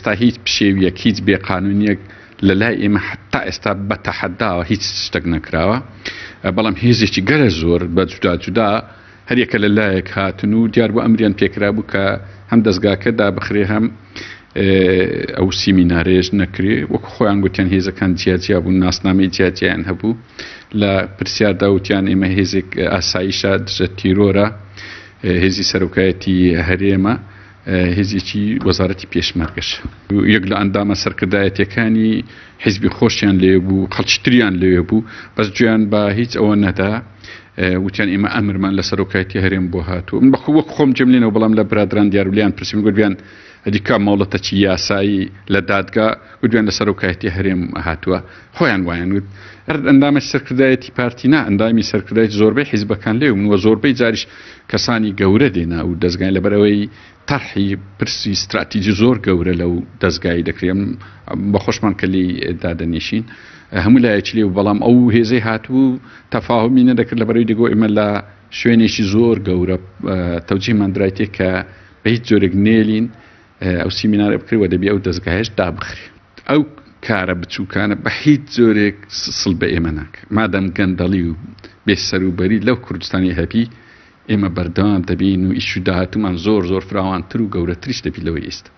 ئێستا هیچ پشێویەک هیچ بێقانونیەک لە لای ئێمە حتا ئێستا بە تەحەداوە هیچ شتێک نەکراوە بەڵام هێزێکی گەرە زۆر بە جودا جودا هەریەکە لە لایەک هاتن و دیار بۆ ئەمریان پێکرا بوو کە هەم دەستگاکەدا بخرێ هەم ئەو سیمینارێژ نەکرێ وەکو خۆیان گوتیان هێزەکان جیاجیا بوون ناسنامەی جیاجیان هەبوو لە پرسیاردا وتیان ئێمە هێزێک ئاسایشە دژە تیرۆرە هێزی سەرۆکایەتی هەرێمە هێزێکی وەزارەتی پێشمەرگەش یەک لە ئەندامە سەرکردایەتیەکانی حیزبی خۆشیان لێ بوو خەڵکتریان لێ بوو بەس گوێیان بە هیچ ئەوە نەدا وتیان ئێمە ئەمرمان لە سەرۆکایەتی هەرێم بۆ هاتووە من بەخۆ وەک خۆم جەملێنەوە بەڵام لە برادران دیارولیان پرسیم گوتیان هەدیکا ماوڵەتەکی یاسایی لە دادگا گوتیان لە سەرۆکایەتی هەرێم هاتووە خۆیان وایان وت ئەندامە سەرکردایەتی پارتینا ئەندامی سەرکردایەتی زۆربەی حیزبەکان لێ وە زۆربەی جاریش کەسانی گەورە دێنا و دەستگای لەبەرەوەی تەرحی پرسی استراتیجی زۆر گەورە لەو دەستگای دەکرێن بە خۆشمان کە لی دادەنیشین هەموو لایەکی لێ بەڵام ئەو هێزەی هاتوو تەفاهمی نەدەکرد لەبەرەوەی دەگۆ ئێمە لە شوێنێکی زۆر گەورە تەوجیهمان درایتێ کە بە هیچ جۆرێک نێلین ئەو سیمینارە بکرێەوە دەبێ ئەو دەستگایش دابخرێ ئەو کارە بچووکانە بە هیچ جۆرێک سڵ بە ئێمە ناکە مادەم گەندەڵی و بێسەروبەری لەو کوردستانی هەبی ئێمە بەردەوام دەبین و ئیشو داهاتومان زۆر فراوانتر و گەورەتریش دەبی لەوەی ئێستا